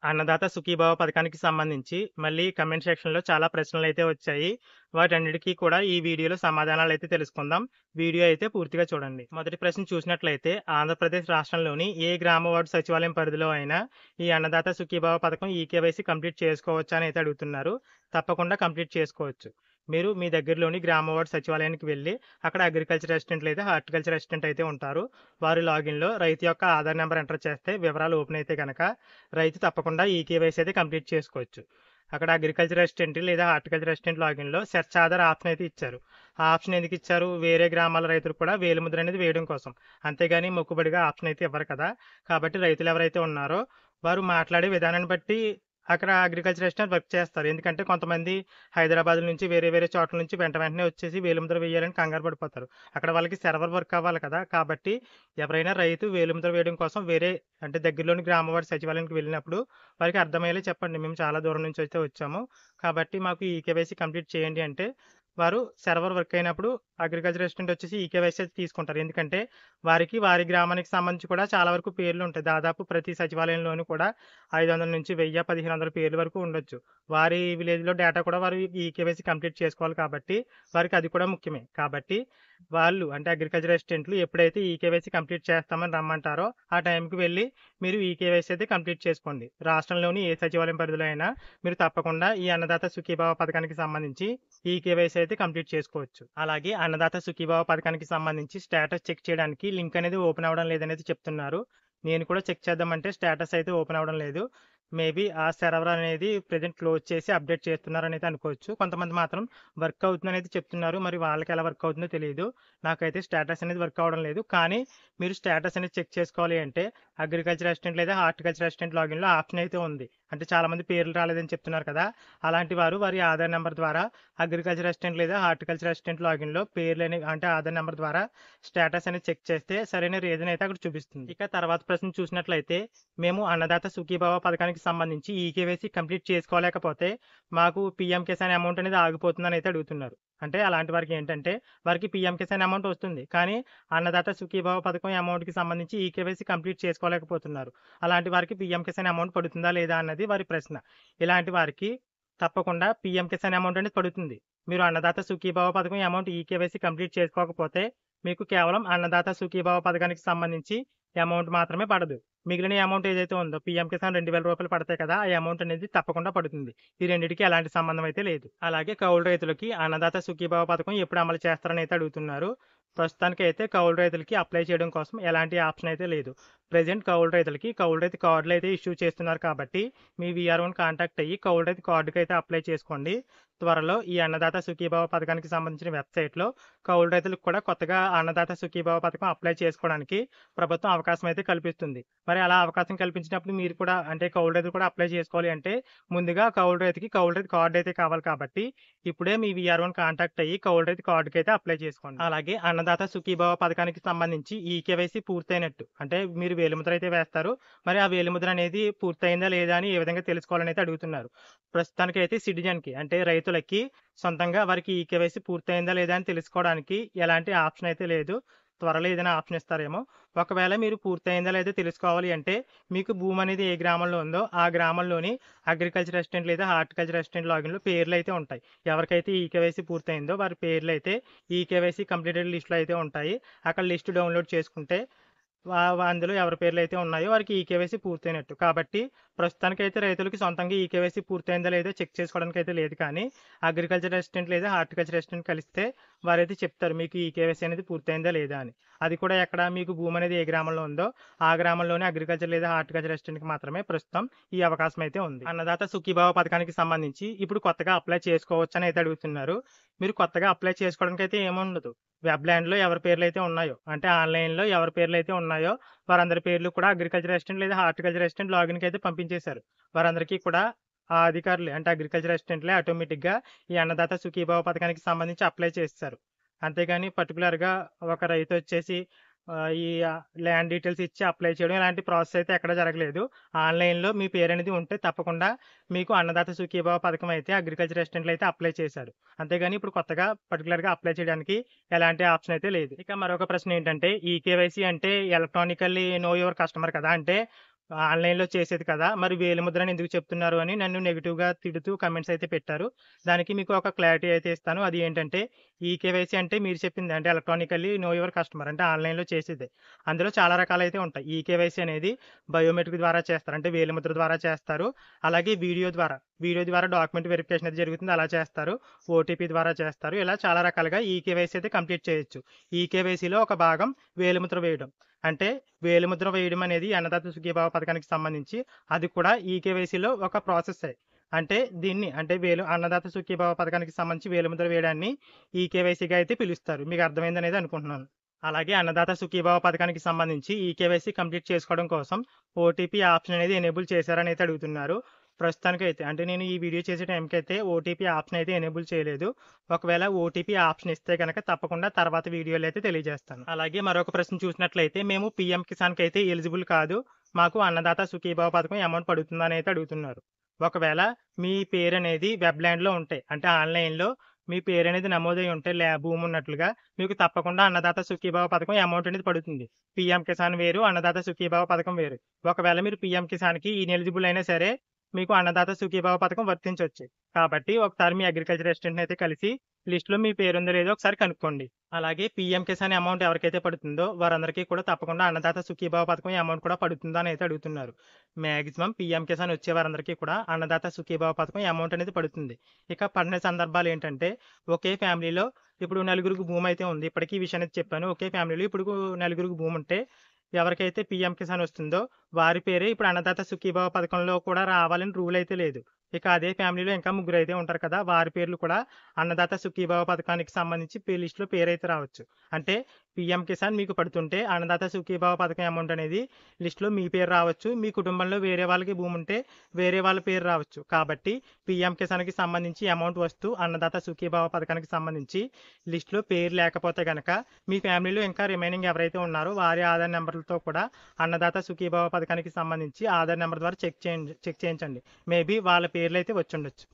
అన్నదాత సుఖీభవ పథకానికి సంబంధించి మళ్ళీ కమెంట్ సెక్షన్‌లో చాలా ప్రశ్నలైతే వచ్చాయి. వాటన్నిటికి కూడా ఈ వీడియోలో సమాధానాలైతే తెలుసుకుందాం. వీడియో అయితే పూర్తిగా చూడండి. మొదటి ప్రశ్న చూసినట్లయితే ఆంధ్రప్రదేశ్ రాష్ట్రంలోని ఏ గ్రామ వార్డు సచివాలయం పరిధిలో అయినా ఈ అన్నదాత సుఖీభవ పథకం ఈకేవైసీ కంప్లీట్ చేసుకోవచ్చా అని అయితే అడుగుతున్నారు. తప్పకుండా కంప్లీట్ చేసుకోవచ్చు. మీరు మీ దగ్గరలోని గ్రామ వార్డు సచివాలయానికి వెళ్లి అక్కడ అగ్రికల్చర్ అసిస్టెంట్ లేదా హార్టికల్చర్ అసిస్టెంట్ అయితే ఉంటారు. వారి లాగిన్‌లో రైతు యొక్క ఆధార్ నంబర్ ఎంటర్ చేస్తే వివరాలు ఓపెన్ అయితే గనక రైతు తప్పకుండా ఈ కేవైసీ అయితే కంప్లీట్ చేసుకోవచ్చు. అక్కడ అగ్రికల్చర్ అసిస్టెంట్ లేదా హార్టికల్చర్ అసిస్టెంట్ లాగిన్‌లో సెర్చ్ ఆధార్ ఆప్షన్ అయితే ఇచ్చారు. ఆ ఆప్షన్ ఎందుకు ఇచ్చారు? వేరే గ్రామాల రైతులు కూడా వేలిముద్ర అనేది వేయడం కోసం. అంతేగాని మొక్కుబడిగా ఆప్షన్ అయితే ఇవ్వరు కదా! కాబట్టి రైతులు ఎవరైతే ఉన్నారో వారు మాట్లాడే విధానాన్ని బట్టి అక్కడ అగ్రికల్చర్ అసిస్టెంట్ వర్క్ చేస్తారు. ఎందుకంటే కొంతమంది హైదరాబాద్ నుంచి వేరే వేరే చోట్ల నుంచి వెంటనే వచ్చేసి వేలిముద్ర వేయాలని కంగారు పడిపోతారు. అక్కడ వాళ్ళకి సర్వర్ వర్క్ అవ్వాలి కదా! కాబట్టి ఎవరైనా రైతు వేలిముద్ర వేయడం కోసం వేరే అంటే దగ్గరలోని గ్రామవాడి సచివాలయానికి వెళ్ళినప్పుడు వారికి అర్థమయ్యేలా చెప్పండి. మేము చాలా దూరం నుంచి అయితే వచ్చాము. కాబట్టి మాకు ఈ కేవైసీ కంప్లీట్ చేయండి అంటే వారు సర్వర్ వర్క్ అయినప్పుడు అగ్రికల్చర్ అసిస్టెంట్ వచ్చేసి ఈ కేవైసీ అయితే తీసుకుంటారు. ఎందుకంటే వారికి వారి గ్రామానికి సంబంధించి కూడా చాలా వరకు పేర్లు ఉంటాయి. దాదాపు ప్రతి సచివాలయంలోనూ కూడా 500 నుంచి 1000, 1500 పేర్ల వరకు ఉండొచ్చు. వారి విలేజ్‌లో డేటా కూడా వారు ఈ కేవైసీ కంప్లీట్ చేసుకోవాలి కాబట్టి వారికి అది కూడా ముఖ్యమే. కాబట్టి వాళ్ళు అంటే అగ్రికల్చర్ అసిస్టెంట్లు ఎప్పుడైతే ఈ కేవైసీ కంప్లీట్ చేస్తామని రమ్మంటారో ఆ టైంకి వెళ్లి మీరు ఈ కేవైసీ అయితే కంప్లీట్ చేసుకోండి. రాష్ట్రంలోని ఏ సచివాలయం పరిధిలో అయినా మీరు తప్పకుండా ఈ అన్నదాత సుఖీభవ పథకానికి సంబంధించి ఈ కేవైసీ అయితే కంప్లీట్ చేసుకోవచ్చు. అలాగే అన్నదాత సుఖీభవ పథకానికి సంబంధించి స్టేటస్ చెక్ చేయడానికి లింక్ అనేది ఓపెన్ అవ్వడం లేదనేది చెప్తున్నారు. నేను కూడా చెక్ చేద్దామంటే స్టేటస్ అయితే ఓపెన్ అవ్వడం లేదు. మేబీ ఆ సర్వర్ అనేది ప్రెజెంట్ క్లోజ్ చేసి అప్డేట్ చేస్తున్నారని అయితే అనుకోవచ్చు. కొంతమంది మాత్రం వర్క్ అవుతుందనైతే చెప్తున్నారు. మరి వాళ్ళకి ఎలా వర్క్ అవుతుందో తెలీదు. నాకైతే స్టేటస్ అనేది వర్క్ అవ్వడం లేదు. కానీ మీరు స్టేటస్ అనేది చెక్ చేసుకోవాలి అంటే అగ్రికల్చర్ అసిస్టెంట్ లేదా హార్టికల్చర్ అసిస్టెంట్ లాగిన్‌లో ఆప్షన్ అయితే ఉంది. అంటే చాలామంది పేర్లు రాలేదని చెప్తున్నారు కదా! అలాంటి వారు వారి ఆధార్ నంబర్ ద్వారా అగ్రికల్చర్ అసిస్టెంట్ లేదా హార్టికల్చర్ అసిస్టెంట్ లాగిన్‌లో పేర్లనేవి అంటే ఆధార్ నంబర్ ద్వారా స్టేటస్ అనేది చెక్ చేస్తే సరైన రీజన్ అయితే అక్కడ చూపిస్తుంది. ఇక తర్వాత ప్రశ్న చూసినట్లయితే మేము అన్నదాత సుఖీభవ పథకానికి సంబంధించి ఈకేవైసీ కంప్లీట్ చేసుకోలేకపోతే మాకు పీఎం కిసాన్ అమౌంట్ అనేది ఆగిపోతుందని అయితే అడుగుతున్నారు. అంటే అలాంటి వారికి ఏంటంటే వారికి పీఎం కిసాన్ అమౌంట్ వస్తుంది. కానీ అన్నదాత సుఖీభవ పథకం అమౌంట్‌కి సంబంధించి ఈకేవైసీ కంప్లీట్ చేసుకోలేకపోతున్నారు. అలాంటి వారికి పీఎం కిసాన్ అమౌంట్ పడుతుందా లేదా అన్నది వారి ప్రశ్న. ఇలాంటి వారికి తప్పకుండా పీఎం కిసాన్ అమౌంట్ అనేది పడుతుంది. మీరు అన్నదాత సుఖీభవ పథకం అమౌంట్ ఈకేవైసీ కంప్లీట్ చేసుకోకపోతే మీకు కేవలం అన్నదాత సుఖీభవ పథకానికి సంబంధించి అమౌంట్ మాత్రమే పడదు. మిగిలిన అమౌంట్ ఏదైతే ఉందో పీఎం కిసాన్ రూ. 2000 పడతాయి కదా! ఆ అమౌంట్ అనేది తప్పకుండా పడుతుంది. ఈ రెండిటికి ఎలాంటి సంబంధం అయితే లేదు. అలాగే కౌలు రైతులకి అన్నదాత సుఖీభవ పథకం ఎప్పుడు అమలు చేస్తారని అయితే అడుగుతున్నారు. ప్రస్తుతానికైతే కౌలు రైతులకి అప్లై చేయడం కోసం ఎలాంటి ఆప్షన్ అయితే లేదు. ప్రెజెంట్ కౌలు రైతులకి కౌలు రైతు కార్డులు అయితే ఇష్యూ చేస్తున్నారు కాబట్టి మీ వీఆర్ఓని కాంటాక్ట్ అయ్యి కౌలు రైతు కార్డుకి అయితే అప్లై చేసుకోండి. త్వరలో ఈ అన్నదాత సుఖీభవ పథకానికి సంబంధించిన వెబ్‌సైట్‌లో కౌలు రైతులకు కూడా కొత్తగా అన్నదాత సుఖీభవ పథకం అప్లై చేసుకోవడానికి ప్రభుత్వం అవకాశం అయితే కల్పిస్తుంది. మరి అలా అవకాశం కల్పించినప్పుడు మీరు కూడా అంటే కౌలు రైతులు కూడా అప్లై చేసుకోవాలి అంటే ముందుగా కౌలు రైతుకి కౌలు రైతు కార్డ్ అయితే కావాలి కాబట్టి ఇప్పుడే మీ వీఆర్ఓని కాంటాక్ట్ అయ్యి కౌలు రైతు కార్డుకి అయితే అప్లై చేసుకోండి. అలాగే అన్నదాత సుఖీభవ పథకానికి సంబంధించి ఈ కేవైసీ పూర్తయినట్టు అంటే మీరు వేలిముద్ర అయితే వేస్తారు. మరి ఆ వేలిముద్ర అనేది పూర్తయిందా లేదా అని ఏ విధంగా తెలుసుకోవాలని అయితే అడుగుతున్నారు. ప్రస్తుతానికైతే సిటిజన్‌కి అంటే రైతులకి సొంతంగా వారికి ఈ కేవైసీ పూర్తయిందా లేదా అని తెలుసుకోవడానికి ఎలాంటి ఆప్షన్ అయితే లేదు. త్వరలో ఏదైనా ఆప్షన్ ఇస్తారేమో. ఒకవేళ మీరు పూర్తయిందా లేదా తెలుసుకోవాలి అంటే మీకు భూమి అనేది ఏ గ్రామంలో ఉందో ఆ గ్రామంలోని అగ్రికల్చర్ అసిస్టెంట్ లేదా హార్టికల్చర్ అసిస్టెంట్ లాగిన్‌లో పేర్లు అయితే ఉంటాయి. ఎవరికైతే ఈ కేవైసీ పూర్తయిందో వారి పేర్లు అయితే ఈ కేవైసీ కంప్లీటెడ్ లిస్ట్‌లో అయితే ఉంటాయి. అక్కడ లిస్ట్ డౌన్‌లోడ్ చేసుకుంటే అందులో ఎవరి పేర్లయితే ఉన్నాయో వారికి ఈ కేవైసీ పూర్తయినట్టు. కాబట్టి ప్రస్తుతానికైతే రైతులకి సొంతంగా ఈ కేవైసీ పూర్తయిందా లేదో చెక్ చేసుకోవడానికైతే లేదు కానీ, అగ్రికల్చర్ అసిస్టెంట్ లేదా హార్టికల్చర్ అసిస్టెంట్ కలిస్తే వారైతే చెప్తారు మీకు ఈ కేవైసీ అనేది పూర్తయిందా లేదా అని. అది కూడా ఎక్కడ మీకు భూమి అనేది ఏ గ్రామంలో ఉందో ఆ గ్రామంలోనే అగ్రికల్చర్ లేదా హార్టికల్చర్ అసిస్టెంట్‌కి మాత్రమే ప్రస్తుతం ఈ అవకాశం అయితే ఉంది. అన్నదాత సుఖీభవ పథకానికి సంబంధించి ఇప్పుడు కొత్తగా అప్లై చేసుకోవచ్చని అయితే అడుగుతున్నారు. మీరు కొత్తగా అప్లై చేసుకోవడానికైతే ఏముండదు. వెబ్‌ల్యాండ్‌లో ఎవరి పేర్లయితే ఉన్నాయో అంటే ఆన్‌లైన్‌లో ఎవరి పేర్లయితే ఉన్నాయో వారందరి పేర్లు కూడా అగ్రికల్చర్ అసిస్టెంట్ లేదా హార్టికల్చర్ అసిస్టెంట్ లాగిన్‌కి అయితే పంపించేశారు. వారందరికీ కూడా ఆ అధికారులే అంటే అగ్రికల్చర్ అసిస్టెంట్‌లే ఆటోమేటిక్‌గా ఈ అన్నదాత సుఖీభవ పథకానికి సంబంధించి అప్లై చేసేశారు. అంతేగాని పర్టిక్యులర్‌గా ఒక రైతొచ్చేసి ల్యాండ్ డీటెయిల్స్ ఇచ్చి అప్లై చేయడం ఇలాంటి ప్రాసెస్ అయితే ఎక్కడ జరగలేదు. ఆన్‌లైన్‌లో మీ పేరనేది ఉంటే తప్పకుండా మీకు అన్నదాత సుఖీభవ పథకం అయితే అగ్రికల్చర్ అసిస్టెంట్‌లు అయితే అప్లై చేశారు. అంతేగాని ఇప్పుడు కొత్తగా పర్టిక్యులర్‌గా అప్లై చేయడానికి ఎలాంటి ఆప్షన్ అయితే లేదు. ఇక మరొక ప్రశ్న ఏంటంటే ఈకేవైసీ అంటే ఎలక్ట్రానికల్లీ నో యువర్ కస్టమర్ కదా! అంటే ఆన్‌లైన్‌లో చేసేది కదా! మరి వేలిముద్రని ఎందుకు చెప్తున్నారు అని నన్ను నెగెటివ్‌గా తిడుతూ కామెంట్స్ అయితే పెట్టారు. దానికి మీకు ఒక క్లారిటీ అయితే ఇస్తాను. అది ఏంటంటే ఈకేవైసీ అంటే మీరు చెప్పింది అంటే ఎలక్ట్రానికల్లీ నో యువర్ కస్టమర్ అంటే ఆన్‌లైన్‌లో చేసేదే. అందులో చాలా రకాలైతే ఉంటాయి. ఈకేవైసీ అనేది బయోమెట్రిక్ ద్వారా చేస్తారు. అంటే వేలిముద్ర ద్వారా చేస్తారు. అలాగే వీడియో ద్వారా డాక్యుమెంట్ వెరిఫికేషన్ అయితే జరుగుతుంది. అలా చేస్తారు. ఓటీపీ ద్వారా చేస్తారు. ఇలా చాలా రకాలుగా ఈకేవైసీ అయితే కంప్లీట్ చేయొచ్చు. ఈకేవైసీలో ఒక భాగం వేలిముద్ర వేయడం. అంటే వేలిముద్ర వేయడం అనేది అన్నదాత సుఖీభావ పథకానికి సంబంధించి అది కూడా ఈకేవైసీలో ఒక ప్రాసెస్సే. అంటే దీన్ని అంటే అన్నదాత సుఖీభావ పథకానికి సంబంధించి వేలిముద్ర వేయడాన్ని ఈకేవైసీగా అయితే పిలుస్తారు. మీకు అర్థమైందనేది అనుకుంటున్నాను. అలాగే అన్నదాత సుఖీభావ పథకానికి సంబంధించి ఈకేవైసీ కంప్లీట్ చేసుకోవడం కోసం ఓటీపీ ఆప్షన్ అనేది ఎనేబుల్ చేశారని అయితే అడుగుతున్నారు. ప్రస్తుతానికైతే అంటే నేను ఈ వీడియో చేసే టైంకైతే ఓటీపీ ఆప్షన్ అయితే ఎనేబుల్ చేయలేదు. ఒకవేళ ఓటీపీ ఆప్షన్ ఇస్తే గనక తప్పకుండా తర్వాత వీడియోలో అయితే తెలియజేస్తాను. అలాగే మరొక ప్రశ్న చూసినట్లయితే మేము పీఎం కిసాన్‌కి అయితే ఎలిజిబుల్ కాదు. మాకు అన్నదాత సుఖీభావ పథకం అమౌంట్ పడుతుందా అని అయితే అడుగుతున్నారు. ఒకవేళ మీ పేరనేది వెబ్‌ల్యాండ్‌లో ఉంటే అంటే ఆన్‌లైన్‌లో మీ పేరనేది నమోదై ఉంటే భూమి ఉన్నట్లుగా మీకు తప్పకుండా అన్నదాత సుఖీభావ పథకం అమౌంట్ అనేది పడుతుంది. పీఎం కిసాన్ వేరు, అన్నదాత సుఖీభావ పథకం వేరు. ఒకవేళ మీరు పీఎం కిసాన్‌కి ఇనెలిజిబుల్ అయినా సరే మీకు అన్నదాత సుఖీభావ పథకం వర్తించొచ్చు. కాబట్టి ఒకసారి మీ అగ్రికల్చర్ అసిస్టెంట్‌ని అయితే కలిసి లిస్ట్‌లో మీ పేరుందో లేదో ఒకసారి కనుక్కోండి. అలాగే పీఎం కిసాన్ అమౌంట్ ఎవరికైతే పడుతుందో వారందరికీ కూడా తప్పకుండా అన్నదాత సుఖీభావ పథకం అమౌంట్ కూడా పడుతుందా అని అయితే అడుగుతున్నారు. మాక్సిమం పీఎం కిసాన్ వచ్చే వారందరికీ కూడా అన్నదాత సుఖీభావ పథకం అమౌంట్ అనేది పడుతుంది. ఇక పడిన సందర్భాలు ఏంటంటే ఒకే ఫ్యామిలీలో ఇప్పుడు నలుగురికి భూమి అయితే ఉంది. ఇప్పటికి ఈ విషయం అనేది చెప్పాను. ఒకే ఫ్యామిలీలో ఇప్పుడు నలుగురికి భూమి ఉంటే ఎవరికైతే పీఎం కిసాన్ వస్తుందో వారి పేరే ఇప్పుడు అన్నదాత సుఖీభావ పథకంలో కూడా రావాలని రూల్ అయితే లేదు. ఇక అదే ఫ్యామిలీలో ఇంకా ముగ్గురైతే ఉంటారు కదా! వారి పేర్లు కూడా అన్నదాత సుఖీభావ పథకానికి సంబంధించి లిస్ట్‌లో పేరైతే రావచ్చు. అంటే పీఎం కిసాన్ మీకు పడుతుంటే అన్నదాత సుఖీభావ పథకం అమౌంట్ అనేది లిస్ట్‌లో మీ పేరు రావచ్చు. మీ కుటుంబంలో వేరే వాళ్ళకి భూమి ఉంటే వేరే వాళ్ళ పేరు రావచ్చు. కాబట్టి పీఎం కిసాన్‌కి సంబంధించి అమౌంట్ వస్తూ అన్నదాత సుఖీభావ పథకానికి సంబంధించి లిస్ట్‌లో పేరు లేకపోతే గనక మీ ఫ్యామిలీలో ఇంకా రిమైనింగ్ ఎవరైతే ఉన్నారో వారి ఆధార్ నంబర్‌లతో కూడా అన్నదాత సుఖీభావ పథకానికి సంబంధించి ఆధార్ నంబర్ ద్వారా చెక్ చేయించండి. మేబీ వాళ్ళ పేర్లయితే వచ్చుండొచ్చు.